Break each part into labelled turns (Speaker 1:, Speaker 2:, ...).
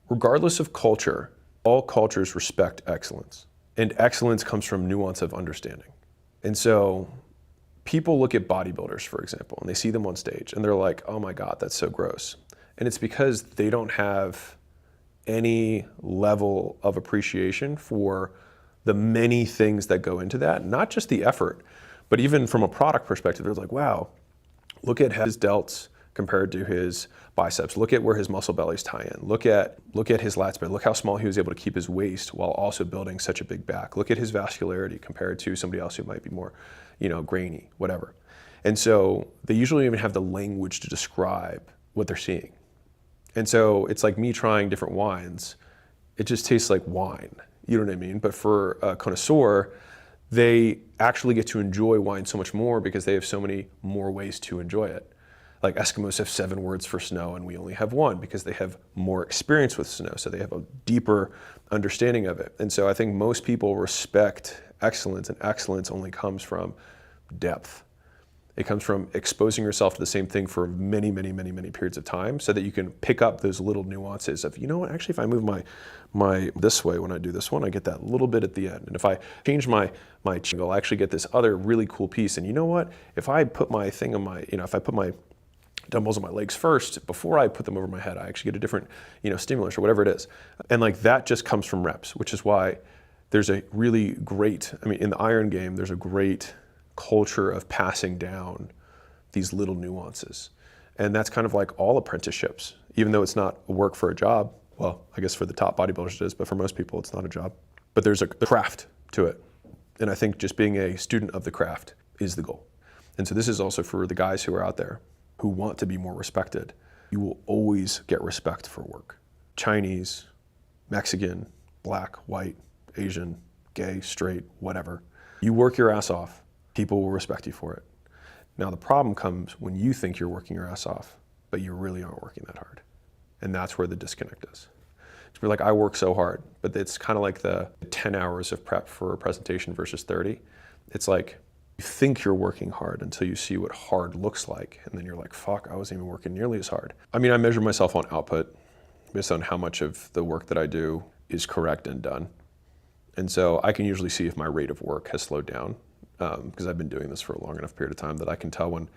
Speaker 1: Regardless of culture, all cultures respect excellence. And excellence comes from nuance of understanding. And so people look at bodybuilders, for example, and they see them on stage and they're like, oh my God, that's so gross. And it's because they don't have any level of appreciation for the many things that go into that, not just the effort, but even from a product perspective, they're like, wow, look at his delts compared to his biceps. Look at where his muscle bellies tie in. Look at his lats band. Look how small he was able to keep his waist while also building such a big back. Look at his vascularity compared to somebody else who might be more, grainy, whatever. And so they usually don't even have the language to describe what they're seeing. And so it's like me trying different wines. It just tastes like wine, you know what I mean? But for a connoisseur, they actually get to enjoy wine so much more because they have so many more ways to enjoy it. Like Eskimos have 7 words for snow and we only have 1 because they have more experience with snow, so they have a deeper understanding of it. And so I think most people respect excellence, and excellence only comes from depth. It comes from exposing yourself to the same thing for many, many, many, many periods of time so that you can pick up those little nuances of, actually if I move my this way when I do this one, I get that little bit at the end. And if I change my I'll actually get this other really cool piece. And you know what? If I put my thing on my, if I put my dumbbells on my legs first, before I put them over my head, I actually get a different, stimulus or whatever it is. And like that just comes from reps, which is why there's a really great, in the iron game, there's a great culture of passing down these little nuances. And that's kind of like all apprenticeships, even though it's not a work for a job. Well, I guess for the top bodybuilders it is, but for most people it's not a job. But there's a craft to it. And I think just being a student of the craft is the goal. And so this is also for the guys who are out there who want to be more respected. You will always get respect for work. Chinese, Mexican, black, white, Asian, gay, straight, whatever. You work your ass off, people will respect you for it. Now the problem comes when you think you're working your ass off, but you really aren't working that hard. And that's where the disconnect is. It's like, I work so hard, but it's kind of like the 10 hours of prep for a presentation versus 30. It's like, you think you're working hard until you see what hard looks like. And then you're like, fuck, I wasn't even working nearly as hard. I measure myself on output based on how much of the work that I do is correct and done. And so I can usually see if my rate of work has slowed down because I've been doing this for a long enough period of time that I can tell when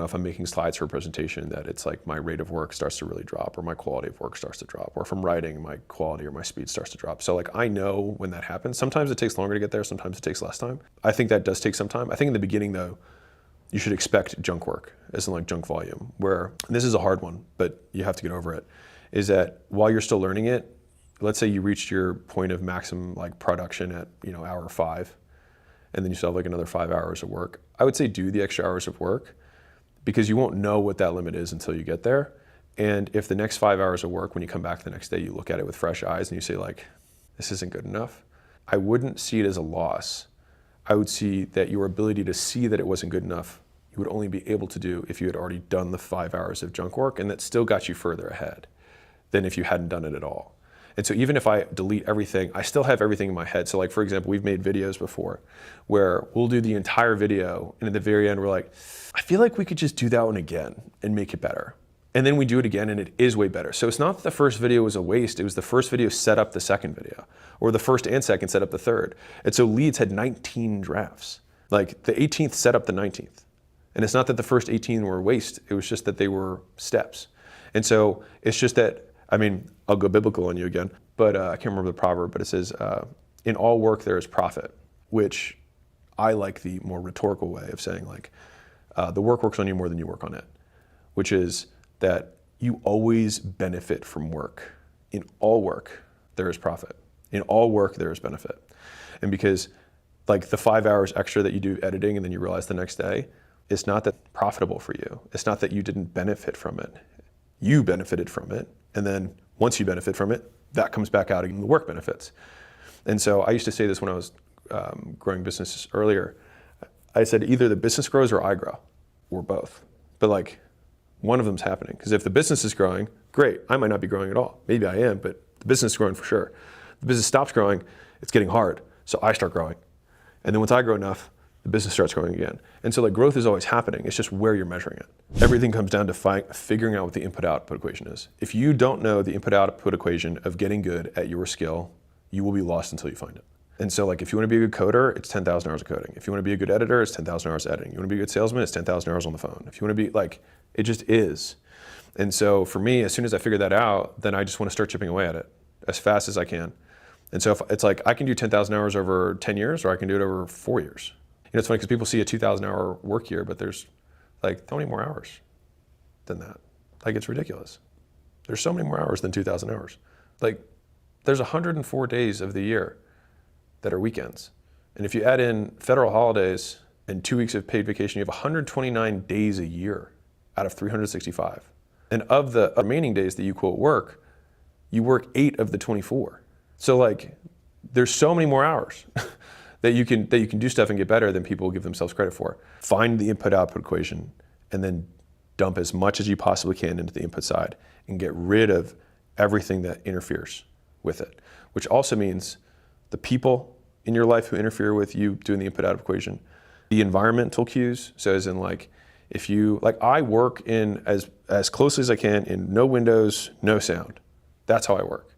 Speaker 1: if I'm making slides for a presentation, that it's like my rate of work starts to really drop, or my quality of work starts to drop, or if I'm writing, my quality or my speed starts to drop. So like I know when that happens. Sometimes it takes longer to get there, sometimes it takes less time. I think that does take some time. I think in the beginning though, you should expect junk work, as in like junk volume, where, and this is a hard one, but you have to get over it, is that while you're still learning it, let's say you reached your point of maximum like production at hour 5, and then you still have like another 5 hours of work. I would say do the extra hours of work, because you won't know what that limit is until you get there. And if the next 5 hours of work, when you come back the next day, you look at it with fresh eyes and you say like, this isn't good enough, I wouldn't see it as a loss. I would see that your ability to see that it wasn't good enough, you would only be able to do if you had already done the 5 hours of junk work, and that still got you further ahead than if you hadn't done it at all. And so even if I delete everything, I still have everything in my head. So like, for example, we've made videos before where we'll do the entire video, and at the very end, we're like, I feel like we could just do that one again and make it better. And then we do it again and it is way better. So it's not that the first video was a waste, it was the first video set up the second video, or the first and second set up the third. And so Leeds had 19 drafts. Like the 18th set up the 19th. And it's not that the first 18 were a waste, it was just that they were steps. And so it's just that, I'll go biblical on you again, but I can't remember the proverb, but it says, in all work there is profit, which I like the more rhetorical way of saying like, the work works on you more than you work on it, which is that you always benefit from work. In all work, there is profit. In all work, there is benefit. And because like the 5 hours extra that you do editing and then you realize the next day, it's not that profitable for you. It's not that you didn't benefit from it. You benefited from it. And then once you benefit from it, that comes back out in the work benefits. And so I used to say this when I was growing businesses earlier. I said either the business grows or I grow, or both. But like one of them's happening. Because if the business is growing, great. I might not be growing at all. Maybe I am, but the business is growing for sure. The business stops growing, it's getting hard. So I start growing. And then once I grow enough, the business starts growing again. And so like growth is always happening. It's just where you're measuring it. Everything comes down to figuring out what the input-output equation is. If you don't know the input-output equation of getting good at your skill, you will be lost until you find it. And so like if you want to be a good coder, it's 10,000 hours of coding. If you want to be a good editor, it's 10,000 hours of editing. You want to be a good salesman, it's 10,000 hours on the phone. If you want to be like, it just is. And so for me, as soon as I figure that out, then I just want to start chipping away at it as fast as I can. And so if it's like, I can do 10,000 hours over 10 years, or I can do it over 4 years. You know, it's funny because people see a 2,000 hour work year, but there's like, how many more hours than that? Like, it's ridiculous. There's so many more hours than 2,000 hours. Like, there's 104 days of the year that are weekends. And if you add in federal holidays and 2 weeks of paid vacation, you have 129 days a year out of 365. And of the remaining days that you quote work, you work 8 of the 24. So like, there's so many more hours that you can do stuff and get better than people give themselves credit for. Find the input-output equation and then dump as much as you possibly can into the input side and get rid of everything that interferes with it, which also means the people in your life who interfere with you doing the input-output equation, the environmental cues, so as in like, if you, like I work in as closely as I can in no windows, no sound. That's how I work.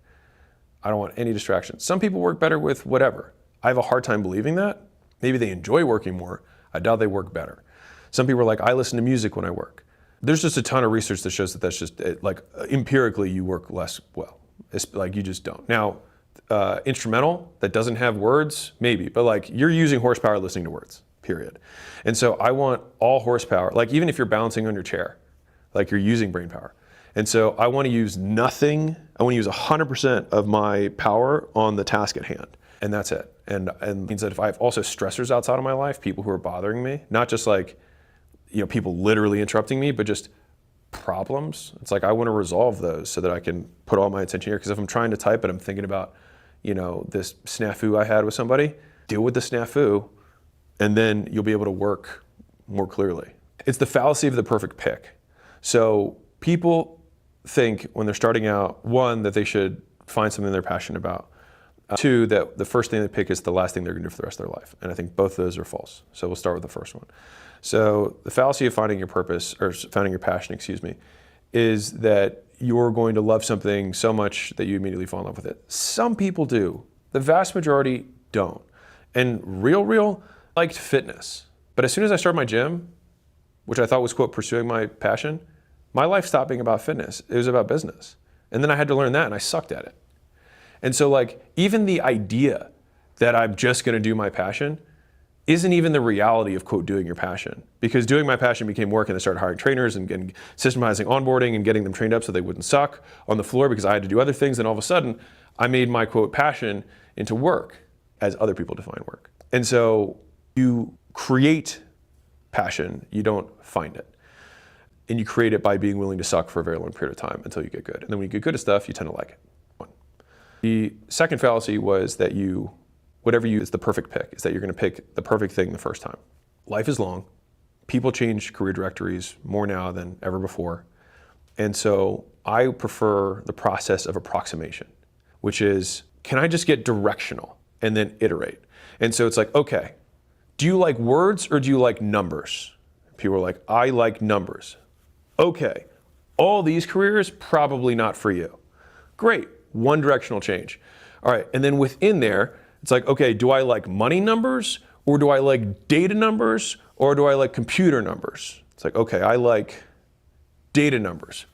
Speaker 1: I don't want any distractions. Some people work better with whatever. I have a hard time believing that. Maybe they enjoy working more. I doubt they work better. Some people are like, I listen to music when I work. There's just a ton of research that shows that that's just, like empirically you work less well. It's like you just don't. Now, instrumental that doesn't have words, maybe, but like you're using horsepower listening to words, period. And so I want all horsepower, like even if you're balancing on your chair, like you're using brain power. And so I want to use nothing, I want to use 100% of my power on the task at hand. And that's it. And means that if I have also stressors outside of my life, people who are bothering me, not just like, you know, people literally interrupting me, but just problems. It's like I want to resolve those so that I can put all my attention here. Because if I'm trying to type and I'm thinking about, you know, this snafu I had with somebody, deal with the snafu, and then you'll be able to work more clearly. It's the fallacy of the perfect pick. So people think when they're starting out, one, that they should find something they're passionate about. Two, that the first thing they pick is the last thing they're gonna do for the rest of their life. And I think both of those are false. So we'll start with the first one. So the fallacy of finding your purpose, or finding your passion, excuse me, is that you're going to love something so much that you immediately fall in love with it. Some people do. The vast majority don't. And real liked fitness. But as soon as I started my gym, which I thought was, quote, pursuing my passion, my life stopped being about fitness. It was about business. And then I had to learn that and I sucked at it. And so like, even the idea that I'm just gonna do my passion isn't even the reality of, quote, doing your passion. Because doing my passion became work and I started hiring trainers and systematizing onboarding and getting them trained up so they wouldn't suck on the floor because I had to do other things. And all of a sudden, I made my, quote, passion into work as other people define work. And so you create passion, you don't find it. And you create it by being willing to suck for a very long period of time until you get good. And then when you get good at stuff, you tend to like it. The second fallacy was that whatever you is the perfect pick, is that you're gonna pick the perfect thing the first time. Life is long. People change career directories more now than ever before. And so I prefer the process of approximation, which is, can I just get directional and then iterate? And so it's like, okay, do you like words or do you like numbers? People are like, I like numbers. Okay, all these careers, probably not for you. Great, one directional change. All right, and then within there, it's like, okay, do I like money numbers or do I like data numbers or do I like computer numbers? It's like, okay, I like data numbers.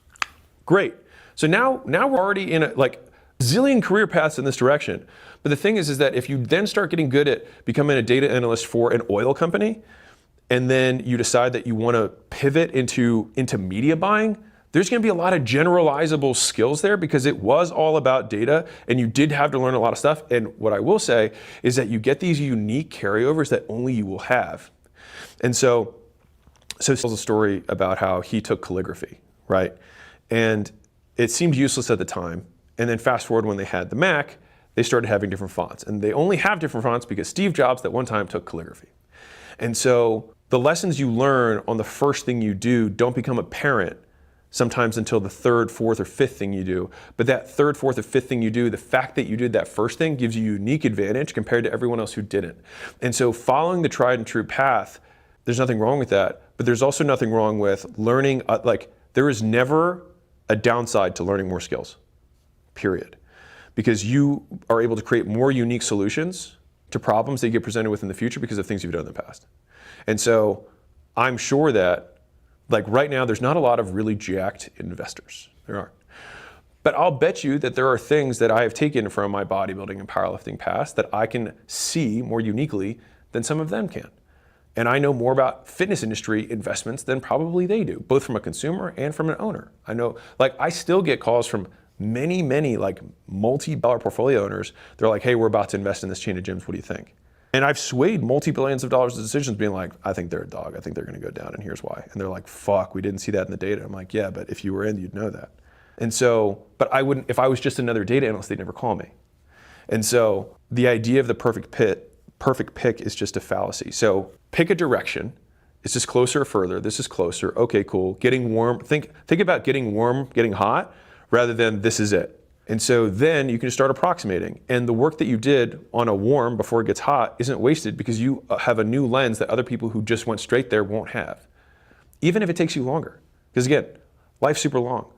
Speaker 1: Great. So now we're already in a like zillion career paths in this direction. But the thing is that if you then start getting good at becoming a data analyst for an oil company, and then you decide that you want to pivot into media buying, there's going to be a lot of generalizable skills there because it was all about data and you did have to learn a lot of stuff. And what I will say is that you get these unique carryovers that only you will have. And so he tells a story about how he took calligraphy, right? And it seemed useless at the time. And then fast forward when they had the Mac, they started having different fonts. And they only have different fonts because Steve Jobs at one time took calligraphy. And so the lessons you learn on the first thing you do don't become apparent sometimes until the third, fourth, or fifth thing you do. But that third, fourth, or fifth thing you do, the fact that you did that first thing gives you a unique advantage compared to everyone else who didn't. And so following the tried and true path, there's nothing wrong with that, but there's also nothing wrong with learning, there is never a downside to learning more skills, period. Because you are able to create more unique solutions to problems that you get presented with in the future because of things you've done in the past. And so I'm sure that right now, there's not a lot of really jacked investors. There aren't. But I'll bet you that there are things that I have taken from my bodybuilding and powerlifting past that I can see more uniquely than some of them can. And I know more about fitness industry investments than probably they do, both from a consumer and from an owner. I know, I still get calls from many, multi-dollar portfolio owners. They're like, hey, we're about to invest in this chain of gyms. What do you think? And I've swayed multi-billions of dollars of decisions being like, I think they're a dog. I think they're going to go down, and here's why. And they're like, fuck, we didn't see that in the data. I'm like, yeah, but if you were in, you'd know that. And so, but I wouldn't, if I was just another data analyst, they'd never call me. And so the idea of the perfect pick is just a fallacy. So pick a direction. Is this closer or further? This is closer. Okay, cool. Getting warm. Think about getting warm, getting hot, rather than this is it. And so then you can just start approximating. And the work that you did on a warm before it gets hot isn't wasted because you have a new lens that other people who just went straight there won't have. Even if it takes you longer. Because again, life's super long.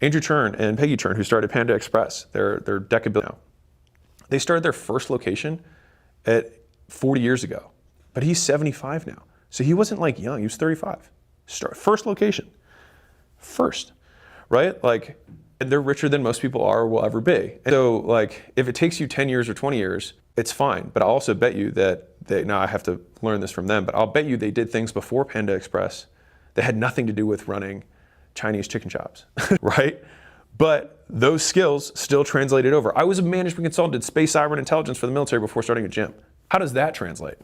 Speaker 1: Andrew Chern and Peggy Chern, who started Panda Express, they're decabillion now. They started their first location at 40 years ago. But he's 75 now. So he wasn't young, he was 35. First location. First, right? And they're richer than most people are or will ever be. And so if it takes you 10 years or 20 years, it's fine. But I'll also bet you that now I have to learn this from them, but I'll bet you they did things before Panda Express that had nothing to do with running Chinese chicken shops, right? But those skills still translated over. I was a management consultant, did space, cyber, and intelligence for the military before starting a gym. How does that translate?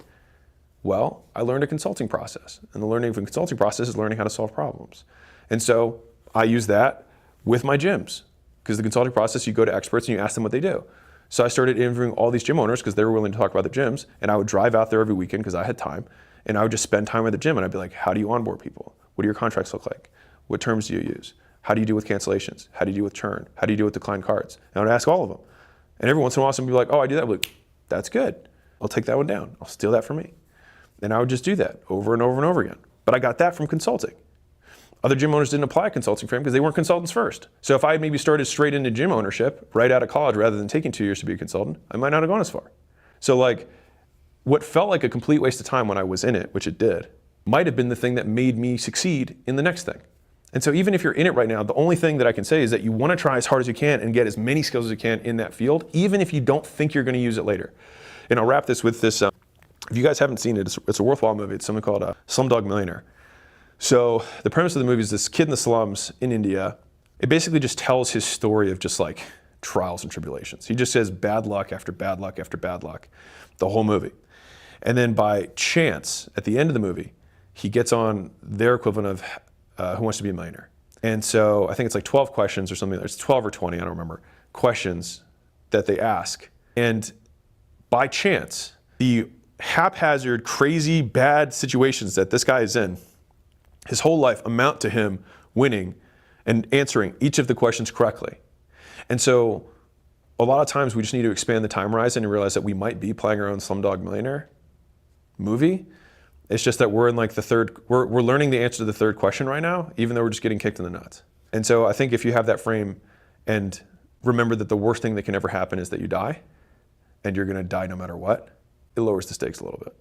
Speaker 1: Well, I learned a consulting process. And the learning of a consulting process is learning how to solve problems. And so I use that with my gyms, because the consulting process, you go to experts and you ask them what they do. So I started interviewing all these gym owners because they were willing to talk about their gyms, and I would drive out there every weekend because I had time, and I would just spend time at the gym, and I'd be like, how do you onboard people? What do your contracts look like? What terms do you use? How do you deal with cancellations? How do you deal with churn? How do you deal with declined cards? And I would ask all of them. And every once in a while, somebody would be like, oh, I do that. I'd be like, that's good. I'll take that one down. I'll steal that from me. And I would just do that over and over and over again. But I got that from consulting. Other gym owners didn't apply consulting for him because they weren't consultants first. So if I had maybe started straight into gym ownership right out of college rather than taking 2 years to be a consultant, I might not have gone as far. So what felt like a complete waste of time when I was in it, which it did, might have been the thing that made me succeed in the next thing. And so even if you're in it right now, the only thing that I can say is that you want to try as hard as you can and get as many skills as you can in that field, even if you don't think you're going to use it later. And I'll wrap this with this. If you guys haven't seen it, it's a worthwhile movie. It's something called Slumdog Millionaire. So the premise of the movie is this kid in the slums in India. It basically just tells his story of just trials and tribulations. He just says bad luck after bad luck after bad luck, the whole movie. And then by chance, at the end of the movie, he gets on their equivalent of Who Wants to Be a Millionaire. And so I think it's 12 questions or something. It's 12 or 20, I don't remember, questions that they ask. And by chance, the haphazard, crazy, bad situations that this guy is in, his whole life amount to him winning and answering each of the questions correctly. And so a lot of times we just need to expand the time horizon and realize that we might be playing our own Slumdog Millionaire movie. It's just that we're in we're learning the answer to the third question right now, even though we're just getting kicked in the nuts. And so I think if you have that frame and remember that the worst thing that can ever happen is that you die, and you're gonna die no matter what, it lowers the stakes a little bit.